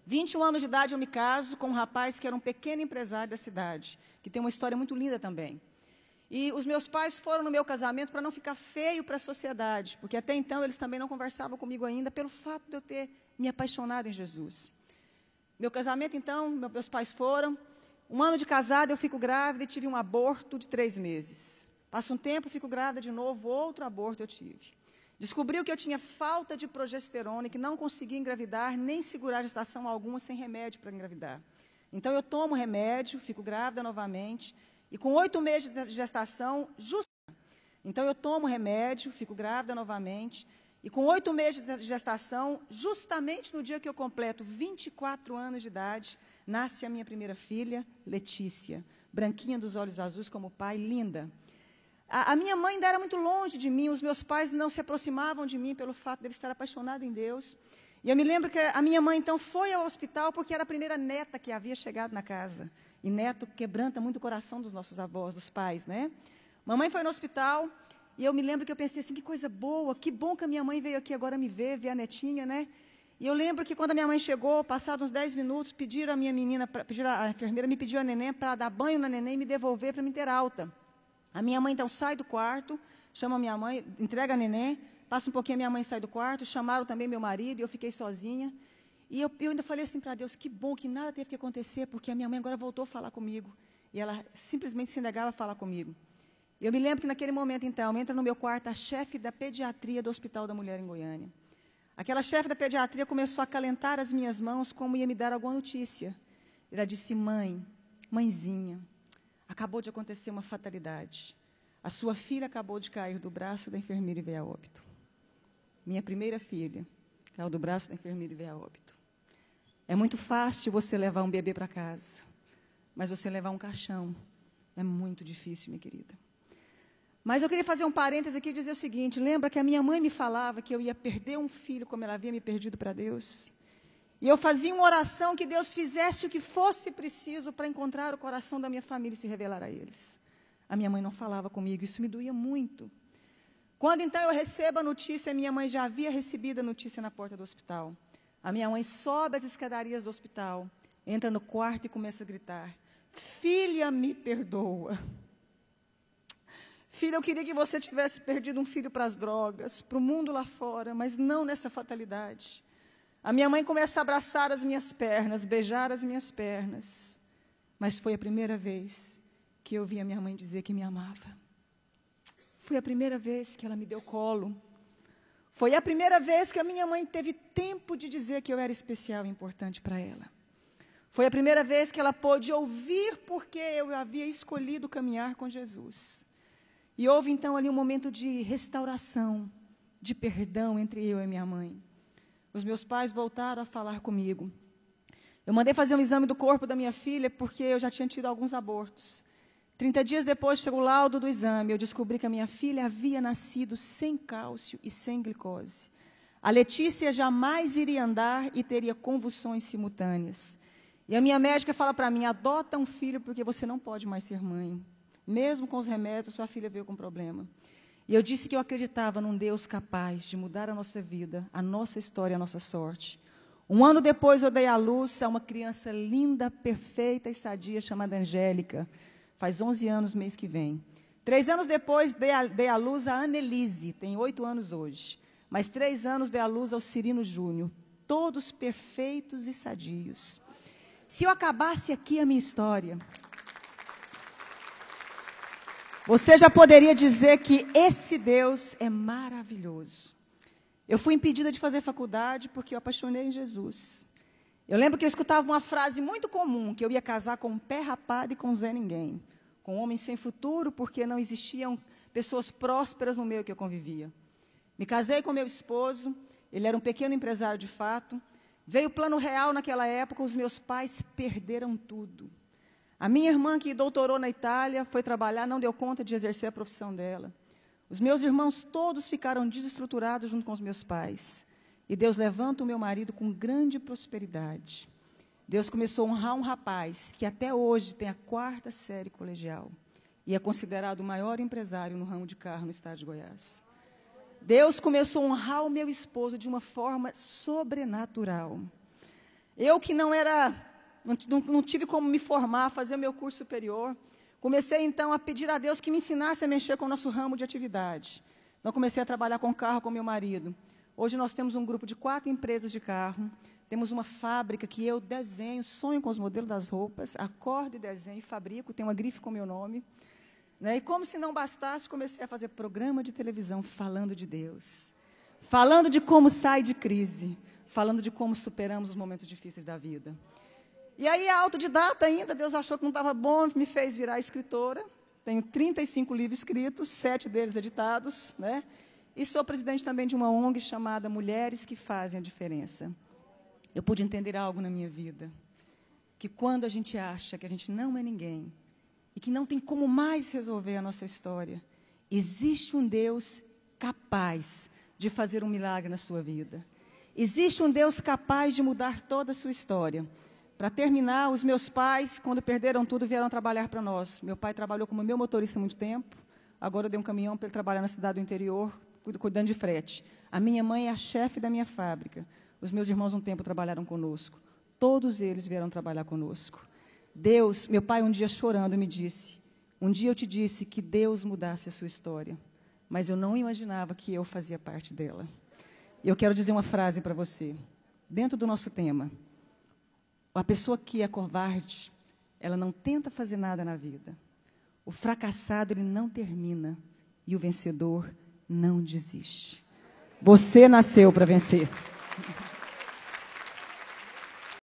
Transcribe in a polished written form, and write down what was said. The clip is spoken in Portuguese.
21 anos de idade eu me caso com um rapaz que era um pequeno empresário da cidade, que tem uma história muito linda também. E os meus pais foram no meu casamento para não ficar feio para a sociedade, porque até então eles também não conversavam comigo ainda, pelo fato de eu ter me apaixonado em Jesus. Meu casamento, então, meus pais foram. 1 ano de casada, eu fico grávida e tive um aborto de 3 meses. Passa um tempo, fico grávida de novo, outro aborto eu tive. Descobriu que eu tinha falta de progesterona e que não conseguia engravidar, nem segurar gestação alguma sem remédio para engravidar. Então, eu tomo remédio, fico grávida novamente. E com 8 meses de gestação, então eu tomo remédio, fico grávida novamente, e com 8 meses de gestação, justamente no dia que eu completo 24 anos de idade, nasce a minha primeira filha, Letícia, branquinha dos olhos azuis como o pai, linda. A minha mãe ainda era muito longe de mim, os meus pais não se aproximavam de mim pelo fato de eu estar apaixonada em Deus. E eu me lembro que a minha mãe, então, foi ao hospital porque era a primeira neta que havia chegado na casa. E neto quebranta muito o coração dos nossos avós, dos pais, né? Mamãe foi no hospital e eu me lembro que eu pensei assim, que coisa boa, que bom que a minha mãe veio aqui agora me ver a netinha, né? E eu lembro que quando a minha mãe chegou, passados uns 10 minutos, pediram a minha menina, a enfermeira me pediu a neném para dar banho na neném e me devolver para me ter alta. A minha mãe, então, sai do quarto, chama a minha mãe, entrega a neném, passa um pouquinho, a minha mãe sai do quarto, chamaram também meu marido e eu fiquei sozinha. E eu ainda falei assim para Deus, que bom que nada teve que acontecer, porque a minha mãe agora voltou a falar comigo. E ela simplesmente se negava a falar comigo. Eu me lembro que naquele momento, então, entra no meu quarto a chefe da pediatria do Hospital da Mulher em Goiânia. Aquela chefe da pediatria começou a acalentar as minhas mãos como ia me dar alguma notícia. Ela disse, mãezinha, acabou de acontecer uma fatalidade. A sua filha acabou de cair do braço da enfermeira e veio a óbito. Minha primeira filha caiu do braço da enfermeira e veio a óbito. É muito fácil você levar um bebê para casa, mas você levar um caixão é muito difícil, minha querida. Mas eu queria fazer um parêntese aqui e dizer o seguinte, lembra que a minha mãe me falava que eu ia perder um filho como ela havia me perdido para Deus? E eu fazia uma oração que Deus fizesse o que fosse preciso para encontrar o coração da minha família e se revelar a eles. A minha mãe não falava comigo, isso me doía muito. Quando então eu recebo a notícia, minha mãe já havia recebido a notícia na porta do hospital. A minha mãe sobe as escadarias do hospital, entra no quarto e começa a gritar, filha, me perdoa. Filha, eu queria que você tivesse perdido um filho para as drogas, para o mundo lá fora, mas não nessa fatalidade. A minha mãe começa a abraçar as minhas pernas, beijar as minhas pernas. Mas foi a primeira vez que eu vi a minha mãe dizer que me amava. Foi a primeira vez que ela me deu colo. Foi a primeira vez que a minha mãe teve tempo de dizer que eu era especial e importante para ela. Foi a primeira vez que ela pôde ouvir porque eu havia escolhido caminhar com Jesus. E houve então ali um momento de restauração, de perdão entre eu e minha mãe. Os meus pais voltaram a falar comigo. Eu mandei fazer um exame do corpo da minha filha porque eu já tinha tido alguns abortos. 30 dias depois chegou o laudo do exame. Eu descobri que a minha filha havia nascido sem cálcio e sem glicose. A Letícia jamais iria andar e teria convulsões simultâneas. E a minha médica fala para mim, adota um filho porque você não pode mais ser mãe. Mesmo com os remédios, sua filha veio com problema. E eu disse que eu acreditava num Deus capaz de mudar a nossa vida, a nossa história, a nossa sorte. 1 ano depois eu dei à luz a uma criança linda, perfeita e sadia chamada Angélica. Faz 11 anos mês que vem. 3 anos depois dei à luz a Annelise, tem 8 anos hoje. Mas 3 anos dei à luz ao Cirino Júnior. Todos perfeitos e sadios. Se eu acabasse aqui a minha história, você já poderia dizer que esse Deus é maravilhoso. Eu fui impedida de fazer faculdade porque eu apaixonei em Jesus. Eu lembro que eu escutava uma frase muito comum, que eu ia casar com um pé rapado e com um Zé Ninguém. Com um homem sem futuro, porque não existiam pessoas prósperas no meio que eu convivia. Me casei com meu esposo, ele era um pequeno empresário de fato. Veio o Plano Real naquela época, os meus pais perderam tudo. A minha irmã, que doutorou na Itália, foi trabalhar, não deu conta de exercer a profissão dela. Os meus irmãos todos ficaram desestruturados junto com os meus pais. E Deus levanta o meu marido com grande prosperidade. Deus começou a honrar um rapaz que até hoje tem a 4ª série colegial. E é considerado o maior empresário no ramo de carro no estado de Goiás. Deus começou a honrar o meu esposo de uma forma sobrenatural. Eu que não tive como me formar, fazer o meu curso superior, comecei então a pedir a Deus que me ensinasse a mexer com o nosso ramo de atividade. Então comecei a trabalhar com carro com meu marido. Hoje nós temos um grupo de 4 empresas de carro, temos uma fábrica que eu desenho, sonho com os modelos das roupas, acordo e desenho e fabrico, tem uma grife com meu nome. Né? E como se não bastasse, comecei a fazer programa de televisão falando de Deus, falando de como sai de crise, falando de como superamos os momentos difíceis da vida. E aí, autodidata ainda, Deus achou que não estava bom, me fez virar escritora. Tenho 35 livros escritos, 7 deles editados, né? E sou presidente também de uma ONG chamada Mulheres que Fazem a Diferença. Eu pude entender algo na minha vida, que quando a gente acha que a gente não é ninguém, e que não tem como mais resolver a nossa história, existe um Deus capaz de fazer um milagre na sua vida. Existe um Deus capaz de mudar toda a sua história. Para terminar, os meus pais, quando perderam tudo, vieram trabalhar para nós. Meu pai trabalhou como meu motorista há muito tempo, agora eu dei um caminhão para ele trabalhar na cidade do interior, cuidando de frete. A minha mãe é a chefe da minha fábrica. Os meus irmãos um tempo trabalharam conosco. Todos eles vieram trabalhar conosco. Deus, meu pai um dia chorando me disse, um dia eu te disse que Deus mudasse a sua história, mas eu não imaginava que eu fazia parte dela. E eu quero dizer uma frase para você, dentro do nosso tema. A pessoa que é covarde, ela não tenta fazer nada na vida. O fracassado, ele não termina, e o vencedor não desiste. Você nasceu para vencer.